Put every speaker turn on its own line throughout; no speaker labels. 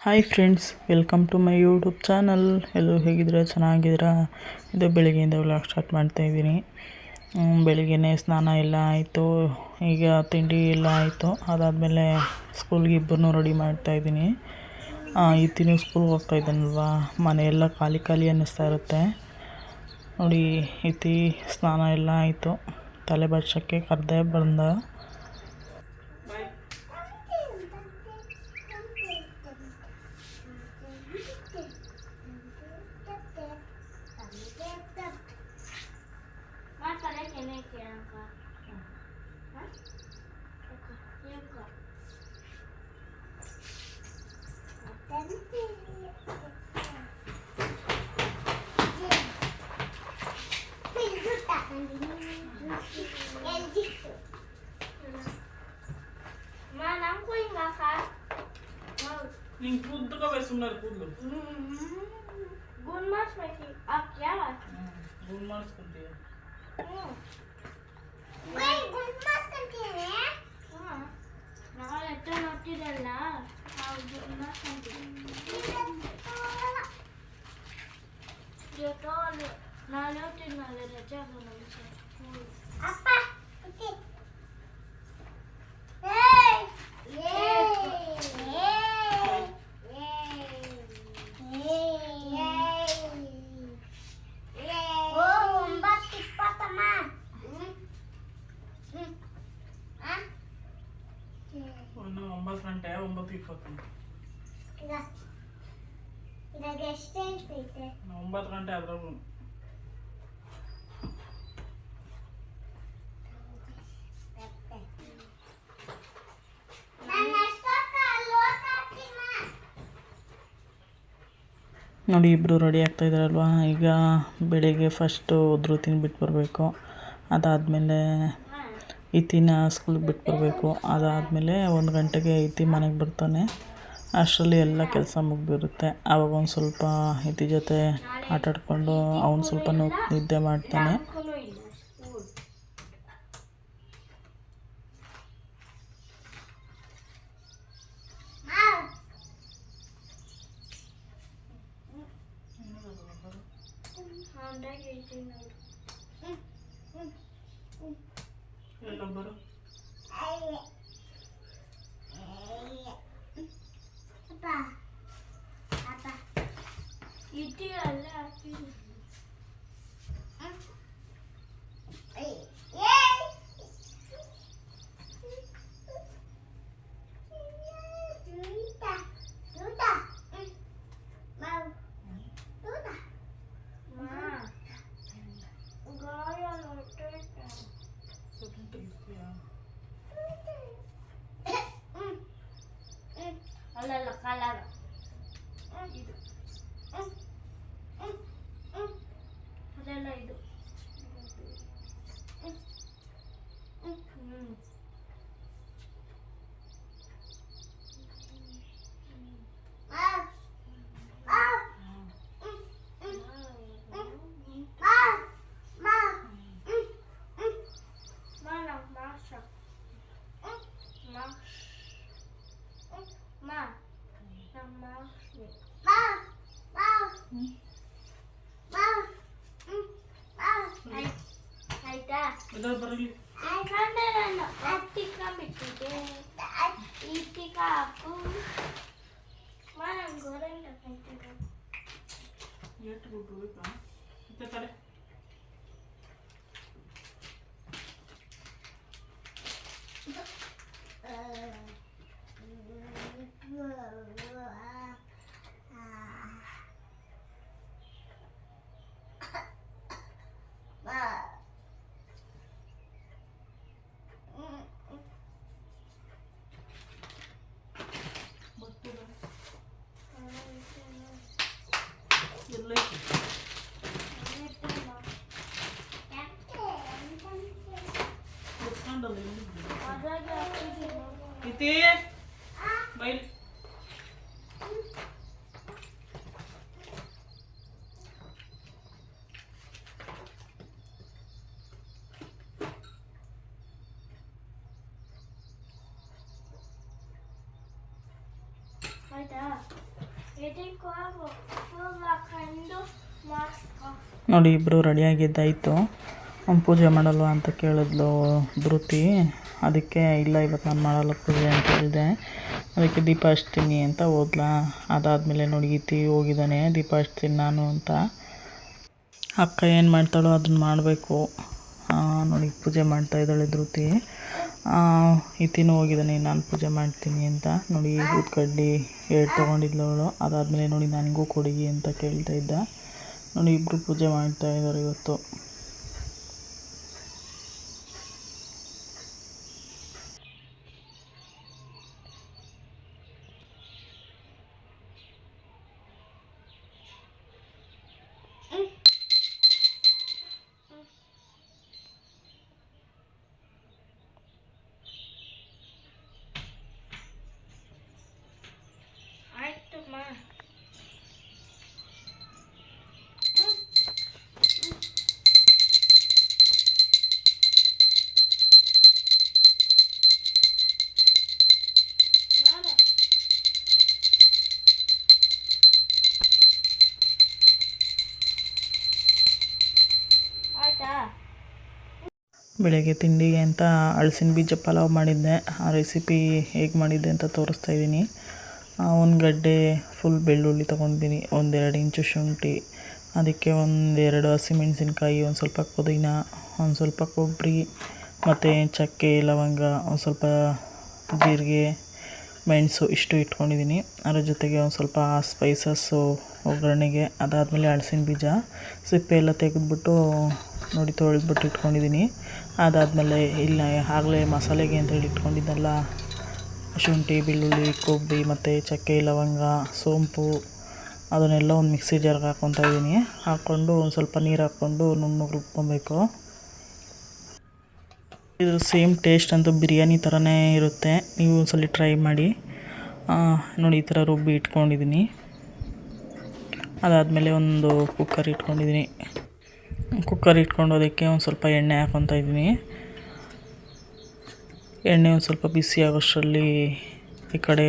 Hi friends, welcome to my YouTube channel. ಎಲ್ಲರೂ ಹೇಗಿದ್ದೀರಾ? ಚೆನ್ನಾಗಿದ್ದೀರಾ? ಇದು ಬೆಳಿಗ್ಗೆಯಿಂದ ವ್ಲಾಗ್ ಸ್ಟಾರ್ಟ್ ಮಾಡ್ತಾಯಿದ್ದೀನಿ. ಬೆಳಿಗ್ಗೆನೇ ಸ್ನಾನ ಎಲ್ಲ ಆಯಿತು. ಈಗ ತಿಂಡಿ ಎಲ್ಲ ಆಯಿತು. ಅದಾದಮೇಲೆ ಸ್ಕೂಲ್ಗೆ ಇಬ್ಬರನ್ನೂ ರೆಡಿ ಮಾಡ್ತಾಯಿದ್ದೀನಿ. ಇತ್ತಿನೂ ಸ್ಕೂಲ್ಗೆ ಹೋಗ್ತಾ ಇದ್ದಾನಲ್ವಾ, ಮನೆಯೆಲ್ಲ ಖಾಲಿ ಖಾಲಿ ಅನ್ನಿಸ್ತಾ ಇರುತ್ತೆ ನೋಡಿ. ಇತ್ತಿ ಸ್ನಾನ ಎಲ್ಲ ಆಯಿತು. ತಲೆ ಬಾಚೋಕ್ಕೆ ಕರೆದೇ ಬಂದ. ನೀನು ಕೂತ್ಕೋಬೇಕು, ಸುಮ್ಮನೆ ಕೂದಲು ಗುಂಡ್ ಮಾಡಿಸ್ಬೇಕು. ಗುಂಡ್ ಮಾಡಿಸ್ಕೊಂತೀಯ? ನಾಳೆ ನೋಡ್ತಿರಲ್ಲ, ನಾಳೆ ಹೋಗ್ತಿದ್ನಲ್ಲ ರಜೆ ಅಪ್ಪ. ಒಂದು 9 ಗಂಟೆ 9:20 9 ಗಂಟೆ ಆದ್ರೂ ನೋಡಿ. ಇಬ್ಬರು ರೆಡಿ ಆಗ್ತಾ ಇದ್ದಾರಲ್ವ. ಈಗ ಬೆಳಿಗ್ಗೆ ಫಸ್ಟು ಉದ್ರು ತಿಂದ್ಬಿಟ್ಟು ಬರಬೇಕು. ಅದಾದಮೇಲೆ ಇತ್ತಿನ ಸ್ಕೂಲ್ಗೆ ಬಿಟ್ಟು ಬರಬೇಕು. ಅದಾದಮೇಲೆ 1 ಗಂಟೆಗೆ ಇತ್ತಿ ಮನೆಗೆ ಬರ್ತಾನೆ. ಅಷ್ಟರಲ್ಲಿ ಎಲ್ಲ ಕೆಲಸ ಮುಗಿದಿರುತ್ತೆ. ಆವಾಗ ಒಂದು ಸ್ವಲ್ಪ ಇತ್ತಿ ಜೊತೆ ಆಟಾಡಿಕೊಂಡು ಅವನು ಸ್ವಲ್ಪ ನಿದ್ದೆ ಮಾಡ್ತಾನೆ. ಅಲ್ಲಲ್ಲ ಕಾಲಾಗ ಇದು ಅದೆಲ್ಲ ಇದು ಬರಲಿ. ಇತಿ ಬೈ ಆಯ್ತಾ? ನೋಡಿ ಇಬ್ಬರು ರೆಡಿಯಾಗಿದ್ದಾಯಿತು. ಪೂಜೆ ಮಾಡಲ್ವಾ ಅಂತ ಕೇಳಿದ್ಲು ಧೃತಿ. ಅದಕ್ಕೆ ಇಲ್ಲ ಇವತ್ತು ನಾನು ಮಾಡಲ್ಲ ಪೂಜೆ ಅಂತ ಹೇಳಿದೆ. ಅದಕ್ಕೆ ದೀಪ ಹಚ್ತೀನಿ ಅಂತ ಹೋದ್ಲಾ. ಅದಾದಮೇಲೆ ನೋಡಿ ಇತಿ ಹೋಗಿದ್ದಾನೆ ದೀಪ ಹಚ್ತೀನಿ ನಾನು ಅಂತ. ಅಕ್ಕ ಏನು ಮಾಡ್ತಾಳೋ ಅದನ್ನು ಮಾಡಬೇಕು. ನೋಡಿ ಪೂಜೆ ಮಾಡ್ತಾಯಿದ್ದಾಳೆ ಧೃತಿ. ಇತಿನೂ ಹೋಗಿದ್ದಾನೆ ನಾನು ಪೂಜೆ ಮಾಡ್ತೀನಿ ಅಂತ. ನೋಡಿ ಊದ್ಕಡ್ಡಿ ತೊಗೊಂಡಿದ್ಲು ಅವಳು. ಅದಾದಮೇಲೆ ನೋಡಿ ನನಗೂ ಕೊಡಿ ಅಂತ ಕೇಳ್ತಾ ಇದ್ದ. ನೋಡಿ ಇಬ್ಬರು ಪೂಜೆ ಮಾಡ್ತಾಯಿದ್ದಾರೆ ಇವತ್ತು. ಬೆಳಗ್ಗೆ ತಿಂಡಿಗೆ ಅಂತ ಹಲಸಿನ ಬೀಜ ಪಲಾವ್ ಮಾಡಿದ್ದೆ. ಆ ರೆಸಿಪಿ ಹೇಗೆ ಮಾಡಿದ್ದೆ ಅಂತ ತೋರಿಸ್ತಾ ಇದ್ದೀನಿ. ಒಂದು ಗಡ್ಡೆ ಫುಲ್ ಬೆಳ್ಳುಳ್ಳಿ ತೊಗೊಂಡಿದ್ದೀನಿ, 1-2 ಇಂಚು ಶುಂಠಿ, ಅದಕ್ಕೆ 1-2 ಹಸಿಮೆಣಸಿನ್ಕಾಯಿ, ಒಂದು ಸ್ವಲ್ಪ ಪುದೀನ, ಒಂದು ಸ್ವಲ್ಪ ಕೊಬ್ಬರಿ ಮತ್ತು ಚಕ್ಕೆ ಲವಂಗ, ಒಂದು ಸ್ವಲ್ಪ ಜೀರಿಗೆ, ಮೆಣಸು ಇಷ್ಟು ಇಟ್ಕೊಂಡಿದ್ದೀನಿ. ಅದ್ರ ಜೊತೆಗೆ ಒಂದು ಸ್ವಲ್ಪ ಸ್ಪೈಸಸ್ಸು ಒಗ್ಗರಣೆಗೆ. ಅದಾದಮೇಲೆ ಹಲಸಿನ ಬೀಜ ಸಿಪ್ಪೆ ಎಲ್ಲ ತೆಗೆದ್ಬಿಟ್ಟು ನೋಡಿ ತೊಳೆದ್ಬಿಟ್ಟು ಇಟ್ಕೊಂಡಿದ್ದೀನಿ. ಅದಾದಮೇಲೆ ಇಲ್ಲ ಆಗಲೇ ಮಸಾಲೆಗೆ ಅಂತೇಳಿ ಇಟ್ಕೊಂಡಿದ್ದೆಲ್ಲ ಶುಂಠಿ, ಬೆಳ್ಳುಳ್ಳಿ, ಕೊಬ್ಬರಿ ಮತ್ತು ಚಕ್ಕೆ ಲವಂಗ, ಸೋಂಪು ಅದನ್ನೆಲ್ಲ ಒಂದು ಮಿಕ್ಸಿ ಜಾರ್ಗೆ ಹಾಕ್ಕೊತಾ ಇದ್ದೀನಿ. ಹಾಕ್ಕೊಂಡು ಒಂದು ಸ್ವಲ್ಪ ನೀರು ಹಾಕ್ಕೊಂಡು ನುಣ್ಣಗೆ ರುಬ್ಕೊಬೇಕು. ಇದು ಸೇಮ್ ಟೇಸ್ಟ್ ಅಂತೂ ಬಿರಿಯಾನಿ ಥರನೇ ಇರುತ್ತೆ. ನೀವು ಒಂದ್ಸಲ ಟ್ರೈ ಮಾಡಿ. ನೋಡಿ ಈ ಥರ ರುಬ್ಬಿ ಇಟ್ಕೊಂಡಿದ್ದೀನಿ. ಅದಾದಮೇಲೆ ಒಂದು ಕುಕ್ಕರ್ ಇಟ್ಕೊಂಡಿದ್ದೀನಿ. ಕುಕ್ಕರ್ ಇಟ್ಕೊಂಡು ಅದಕ್ಕೆ ಒಂದು ಸ್ವಲ್ಪ ಎಣ್ಣೆ ಹಾಕ್ಕೊತಾ ಇದ್ದೀನಿ. ಎಣ್ಣೆ ಒಂದು ಸ್ವಲ್ಪ ಬಿಸಿ ಆಗೋಷ್ಟರಲ್ಲಿ ಈ ಕಡೆ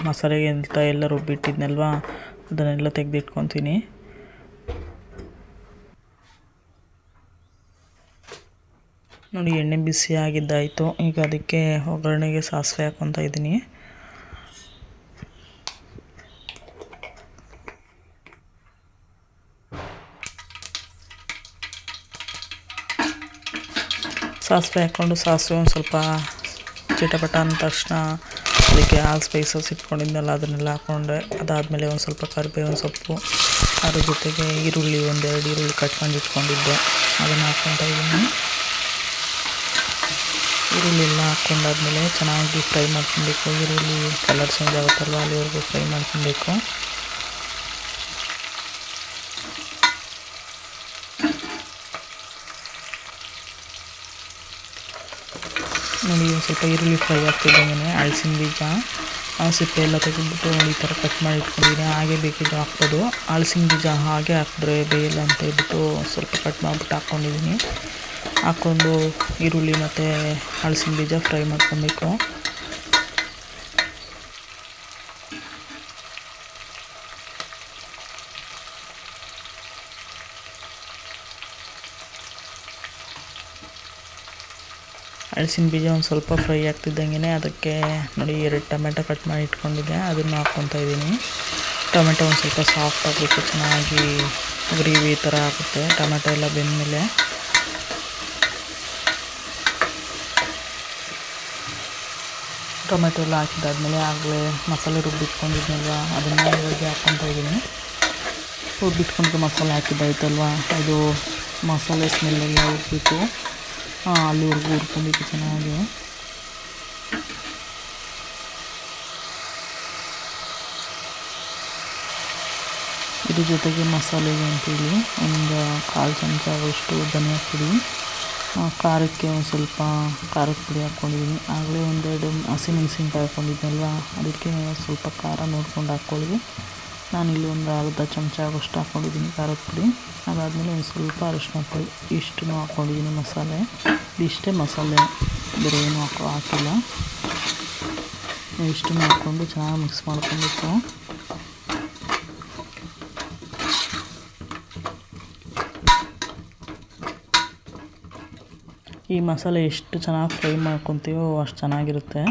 ಮಸಾಲೆಗೆ ಅಂತ ಎಲ್ಲ ರುಬ್ಬಿಟ್ಟಿದ್ನಲ್ವ ಅದನ್ನೆಲ್ಲ ತೆಗೆದಿಟ್ಕೊತೀನಿ. ನೋಡಿ ಎಣ್ಣೆ ಬಿಸಿ ಆಗಿದ್ದಾಯಿತು. ಈಗ ಅದಕ್ಕೆ ಒಗ್ಗರಣೆಗೆ ಸಾಸಿವೆ ಹಾಕ್ಕೊತಾ ಇದ್ದೀನಿ. ಸಾಸಿವೆ ಹಾಕ್ಕೊಂಡು ಸಾಸಿವೆ ಒಂದು ಸ್ವಲ್ಪ ಚಿಟಪಟ ಅಂದ ತಕ್ಷಣ ಅದಕ್ಕೆ ಆಲ್ ಸ್ಪೈಸಸ್ ಇಟ್ಕೊಂಡಿದ್ನಲ್ಲ ಅದನ್ನೆಲ್ಲ ಹಾಕ್ಕೊಂಡೆ. ಅದಾದಮೇಲೆ ಒಂದು ಸ್ವಲ್ಪ ಕರಿಬೇವಿನ ಸೊಪ್ಪು, ಅದ್ರ ಜೊತೆಗೆ ಈರುಳ್ಳಿ 1-2 ಈರುಳ್ಳಿ ಕಟ್ ಮಾಡಿ ಇಟ್ಕೊಂಡಿದ್ದೆ ಅದನ್ನು ಹಾಕ್ಕೊತಾ ಇದ್ದೀನಿ. ಈರುಳ್ಳಿ ಎಲ್ಲ ಹಾಕ್ಕೊಂಡಾದ್ಮೇಲೆ ಚೆನ್ನಾಗಿ ಫ್ರೈ ಮಾಡ್ಕೊಬೇಕು. ಈರುಳ್ಳಿ ಕಲರ್ ಚೇಂಜ್ ಆಗುತ್ತಲ್ವ ಅಲ್ಲಿವರೆಗೂ ಫ್ರೈ ಮಾಡ್ಕೊಬೇಕು. ನೋಡಿ ಒಂದು ಸ್ವಲ್ಪ ಈರುಳ್ಳಿ ಫ್ರೈ ಆಗ್ತಿದ್ದಂಗೆ ಹಲಸಿನ ಬೀಜ ಸಿಪ್ಪೆ ಎಲ್ಲ ತೆಗೆದುಬಿಟ್ಟು ನೋಡಿ ಈ ಥರ ಕಟ್ ಮಾಡಿ ಇಟ್ಕೊಂಡಿದ್ದೀನಿ. ಹಾಗೆ ಬೇಕಿದ್ದು ಹಾಕ್ಬೋದು. ಹಲಸಿನ ಬೀಜ ಹಾಗೆ ಹಾಕಿದ್ರೆ ಬೇಯಿಲ್ಲ ಅಂತ ಹೇಳ್ಬಿಟ್ಟು ಸ್ವಲ್ಪ ಕಟ್ ಮಾಡಿಬಿಟ್ಟು ಹಾಕ್ಕೊಂಡಿದ್ದೀನಿ. ಹಾಕ್ಕೊಂಡು ಈರುಳ್ಳಿ ಮತ್ತು ಹಲಸಿನ ಬೀಜ ಫ್ರೈ ಮಾಡ್ಕೊಬೇಕು. ಹಲಸಿನ ಬೀಜ ಒಂದು ಸ್ವಲ್ಪ ಫ್ರೈ ಆಗ್ತಿದ್ದಂಗೆ ಅದಕ್ಕೆ ನೋಡಿ 2 ಟೊಮೆಟೊ ಕಟ್ ಮಾಡಿ ಇಟ್ಕೊಂಡಿದ್ದೆ ಅದನ್ನು ಹಾಕ್ಕೊತಾ ಇದ್ದೀನಿ. ಟೊಮೆಟೊ ಒಂದು ಸ್ವಲ್ಪ ಸಾಫ್ಟ್ ಆಗಬೇಕು, ಚೆನ್ನಾಗಿ ಗ್ರೇವಿ ಥರ ಆಗುತ್ತೆ ಟೊಮೆಟೊ ಎಲ್ಲ ಬೆಂದಮೇಲೆ. ಟೊಮೆಟೊ ಎಲ್ಲ ಹಾಕಿದಾದ್ಮೇಲೆ ಆಗಲೇ ಮಸಾಲೆ ರುಬ್ಬಿಟ್ಕೊಂಡಿದ್ನಲ್ವ ಅದನ್ನು ಇವಾಗ ಹಾಕ್ಕೊತಾ ಇದ್ದೀನಿ. ರುಬ್ಬಿಟ್ಕೊಂಡು ಮಸಾಲೆ ಹಾಕಿದ್ದಾಯ್ತಲ್ವ ಇದು ಮಸಾಲೆ ಸ್ಮೆಲ್ಲೆಲ್ಲ ಹೋಗ್ಬಿಟ್ಟು ಅಲ್ಲಿವರೆಗೂ ಹುರ್ಕೊಬೇಕು ಚೆನ್ನಾಗಿ. ಇದ್ರ ಜೊತೆಗೆ ಮಸಾಲೆಗೆ ಅಂತೇಳಿ ಒಂದು 1/4 ಚಮಚ ಆಗೋಷ್ಟು ಧನಿಯಾ ಪುಡಿ, ಖಾರಕ್ಕೆ ಒಂದು ಸ್ವಲ್ಪ ಖಾರದ ಪುಡಿ ಹಾಕ್ಕೊಂಡಿದ್ದೀನಿ. ಆಗಲೇ 1-2 ಹಸಿಮೆಣಸಿನ್ಕಾಯಿ ಹಾಕ್ಕೊಂಡಿದ್ನಲ್ವ ಅದಕ್ಕೆ ಸ್ವಲ್ಪ ಖಾರ ನೋಡ್ಕೊಂಡು ಹಾಕ್ಕೊಳ್ಳಿ. ನಾನಿಲ್ಲಿ ಒಂದು ಅರ್ಧ ಚಮಚ ಆಗೋಷ್ಟು ಹಾಕ್ಕೊಂಡಿದ್ದೀನಿ ಖಾರದ ಪುಡಿ. ಅದಾದಮೇಲೆ ಒಂದು ಸ್ವಲ್ಪ ಅರಿಶಿನ ಪುಡಿ ಇಷ್ಟನ್ನು ಹಾಕ್ಕೊಂಡಿದ್ದೀನಿ ಮಸಾಲೆ. ಇಷ್ಟೇ ಮಸಾಲೆ, ಬೇರೆ ಏನೂ ಹಾಕಿಲ್ಲ. ಇಷ್ಟನ್ನು ಹಾಕ್ಕೊಂಡು ಚೆನ್ನಾಗಿ ಮಿಕ್ಸ್ ಮಾಡ್ಕೊಬೇಕು. ಈ ಮಸಾಲೆ ಎಷ್ಟು ಚೆನ್ನಾಗಿ ಫ್ರೈ ಮಾಡ್ಕೊತೀವೋ ಅಷ್ಟು ಚೆನ್ನಾಗಿರುತ್ತೆ.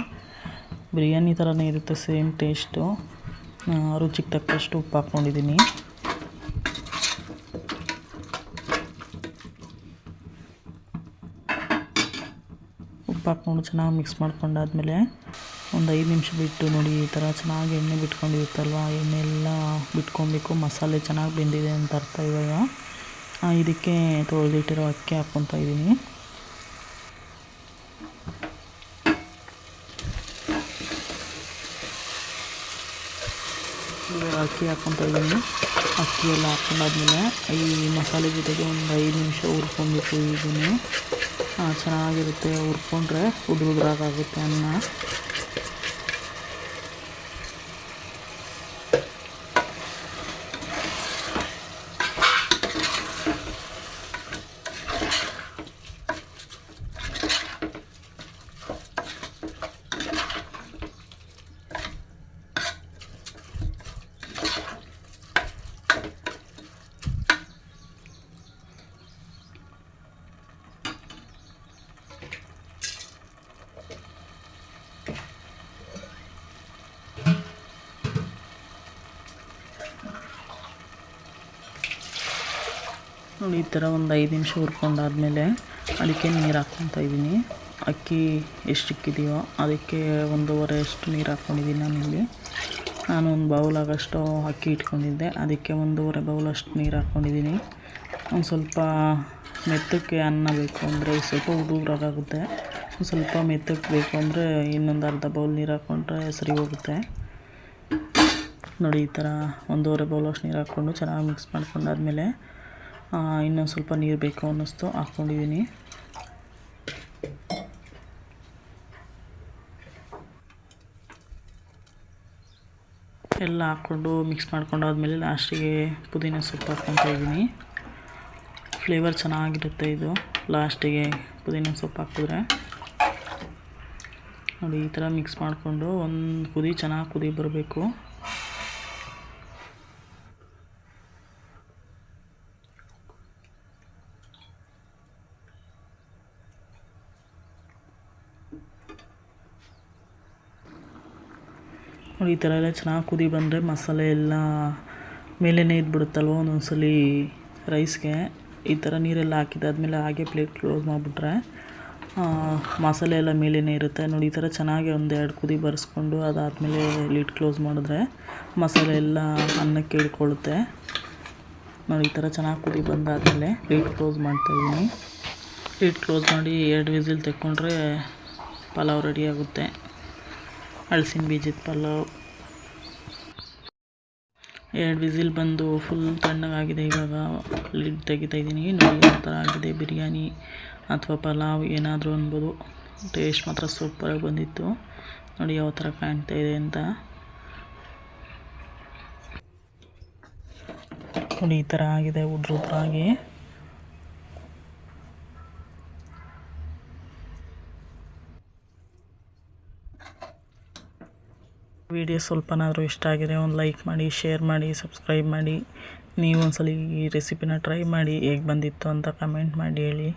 ಬಿರಿಯಾನಿ ಥರನೇ ಇರುತ್ತೆ ಸೇಮ್ ಟೇಸ್ಟು. ರುಚಿಗೆ ತಕ್ಕಷ್ಟು ಉಪ್ಪು ಹಾಕ್ಕೊಂಡಿದ್ದೀನಿ. ಉಪ್ಪು ಹಾಕ್ಕೊಂಡು ಚೆನ್ನಾಗಿ ಮಿಕ್ಸ್ ಮಾಡ್ಕೊಂಡಾದ್ಮೇಲೆ ಒಂದು 5 ನಿಮಿಷ ಬಿಟ್ಟು ನೋಡಿ, ಈ ಥರ ಚೆನ್ನಾಗಿ ಎಣ್ಣೆ ಬಿಟ್ಕೊಂಡಿರುತ್ತಲ್ವ, ಎಣ್ಣೆ ಎಲ್ಲ ಬಿಟ್ಕೊಬೇಕು. ಮಸಾಲೆ ಚೆನ್ನಾಗಿ ಬೆಂದಿದೆ ಅಂತ ಅರ್ಥ. ಇವಾಗ ಇದಕ್ಕೆ ತೊಳೆದಿಟ್ಟಿರೋ ಅಕ್ಕಿ ಹಾಕ್ಕೊತಾ ಇದ್ದೀನಿ. ಇವಾಗ ಅಕ್ಕಿ ಹಾಕ್ಕೊತಾ ಇದ್ದೀನಿ. ಅಕ್ಕಿ ಎಲ್ಲ ಹಾಕ್ಕೊಂಡಾದ್ಮೇಲೆ ಈ ಮಸಾಲೆ ಜೊತೆಗೆ ಒಂದು 5 ನಿಮಿಷ ಹುರ್ಕೊಬೇಕು. ಇದನ್ನು ಚೆನ್ನಾಗಿರುತ್ತೆ. ಹುರ್ಕೊಂಡ್ರೆ ಉದ್ರಾಗುತ್ತೆ ಅನ್ನ. ನೋಡಿ, ಈ ಥರ ಒಂದು 5 ನಿಮಿಷ ಹುರ್ಕೊಂಡಾದ್ಮೇಲೆ ಅದಕ್ಕೆ ನೀರು ಹಾಕ್ಕೊತಾ ಇದ್ದೀನಿ. ಅಕ್ಕಿ ಎಷ್ಟು ಇಕ್ಕಿದೆಯೋ ಅದಕ್ಕೆ 1.5 ಅಷ್ಟು ನೀರು ಹಾಕ್ಕೊಂಡಿದ್ದೀನಿ. ನಾನು ಒಂದು ಬೌಲಾಗಷ್ಟು ಅಕ್ಕಿ ಇಟ್ಕೊಂಡಿದ್ದೆ, ಅದಕ್ಕೆ 1.5 ಬೌಲಷ್ಟು ನೀರು ಹಾಕ್ಕೊಂಡಿದ್ದೀನಿ. ಒಂದು ಸ್ವಲ್ಪ ಮೆತ್ತಕ್ಕೆ ಅನ್ನ ಬೇಕು ಅಂದರೆ ಸ್ವಲ್ಪ ಉದುರಾಗುತ್ತೆ. ಸ್ವಲ್ಪ ಮೆತ್ತಕ್ಕೆ ಬೇಕು ಅಂದರೆ ಇನ್ನೊಂದು ಅರ್ಧ ಬೌಲ್ ನೀರು ಹಾಕ್ಕೊಂಡ್ರೆ ಸರಿ ಹೋಗುತ್ತೆ. ನೋಡಿ, ಈ ಥರ 1.5 ಬೌಲಷ್ಟು ನೀರು ಹಾಕ್ಕೊಂಡು ಚೆನ್ನಾಗಿ ಮಿಕ್ಸ್ ಮಾಡ್ಕೊಂಡಾದ್ಮೇಲೆ ಇನ್ನೊಂದು ಸ್ವಲ್ಪ ನೀರು ಬೇಕು ಅನ್ನಿಸ್ತು, ಹಾಕ್ಕೊಂಡಿದ್ದೀನಿ. ಎಲ್ಲ ಹಾಕ್ಕೊಂಡು ಮಿಕ್ಸ್ ಮಾಡ್ಕೊಂಡಾದ್ಮೇಲೆ ಲಾಸ್ಟಿಗೆ ಪುದೀನ ಸೊಪ್ಪು ಹಾಕ್ಕೊತಾ ಇದ್ದೀನಿ. ಫ್ಲೇವರ್ ಚೆನ್ನಾಗಿರುತ್ತೆ ಇದು. ಲಾಸ್ಟಿಗೆ ಪುದೀನ ಸೊಪ್ಪು ಹಾಕಿದ್ರೆ ನೋಡಿ, ಈ ಥರ ಮಿಕ್ಸ್ ಮಾಡಿಕೊಂಡು ಒಂದು ಚೆನ್ನಾಗಿ ಕುದಿ ಬರಬೇಕು. ನೋಡಿ, ಈ ಥರ ಎಲ್ಲ ಚೆನ್ನಾಗಿ ಕುದಿ ಬಂದರೆ ಮಸಾಲೆ ಎಲ್ಲ ಮೇಲೇ ಇದ್ಬಿಡುತ್ತಲ್ವ ಒಂದೊಂದ್ಸಲ ರೈಸ್ಗೆ. ಈ ಥರ ನೀರೆಲ್ಲ ಹಾಕಿದಾದ್ಮೇಲೆ ಹಾಗೆ ಪ್ಲೇಟ್ ಕ್ಲೋಸ್ ಮಾಡಿಬಿಟ್ರೆ ಮಸಾಲೆ ಎಲ್ಲ ಮೇಲೇ ಇರುತ್ತೆ. ನೋಡಿ, ಈ ಥರ ಚೆನ್ನಾಗಿ 1-2 ಕುದಿ ಬರೆಸ್ಕೊಂಡು ಅದಾದಮೇಲೆ ಲಿಡ್ ಕ್ಲೋಸ್ ಮಾಡಿದ್ರೆ ಮಸಾಲೆ ಎಲ್ಲ ಅನ್ನಕ್ಕೆ ಹಿಡ್ಕೊಳ್ಳುತ್ತೆ. ನೋಡಿ, ಈ ಥರ ಚೆನ್ನಾಗಿ ಕುದಿ ಬಂದಾದಮೇಲೆ ಲಿಡ್ ಕ್ಲೋಸ್ ಮಾಡ್ತಾಯಿದ್ದೀನಿ. ಲಿಡ್ ಕ್ಲೋಸ್ ಮಾಡಿ 2 ವಿಸಿಲ್ ತೆಕ್ಕೊಂಡ್ರೆ ಪಲಾವ್ ರೆಡಿ ಆಗುತ್ತೆ. ಹಲಸಿನ ಬೀಜದ ಪಲಾವ್. 2 ವಿಸಿಲ್ ಬಂದು ಫುಲ್ ತಣ್ಣಗಾಗಿದೆ. ಇವಾಗ ಲಿಡ್ ತೆಗಿತಾ ಇದ್ದೀನಿ. ನೋಡಿ, ಯಾವ ಥರ ಆಗಿದೆ ಬಿರಿಯಾನಿ ಅಥವಾ ಪಲಾವ್ ಏನಾದರೂ ಅನ್ಬೋದು. ಟೇಸ್ಟ್ ಮಾತ್ರ ಸೂಪರಾಗಿ ಬಂದಿತ್ತು. ನೋಡಿ ಯಾವ ಥರ ಕಾಣ್ತಾ ಇದೆ ಅಂತ. ನೋಡಿ, ಈ ಥರ ಆಗಿದೆ ಉದ್ರಾಗಿ. ವಿಡಿಯೋ ಸ್ವಲ್ಪನಾದರೂ ಇಷ್ಟ ಆಗಿದೆ ಒಂದು ಲೈಕ್ ಮಾಡಿ, ಶೇರ್ ಮಾಡಿ, ಸಬ್ಸ್ಕ್ರೈಬ್ ಮಾಡಿ. ನೀವು ಒಂದ್ಸಲ ಈ ರೆಸಿಪಿನ ಟ್ರೈ ಮಾಡಿ, ಹೇಗೆ ಬಂದಿತ್ತು ಅಂತ ಕಮೆಂಟ್ ಮಾಡಿ ಹೇಳಿ.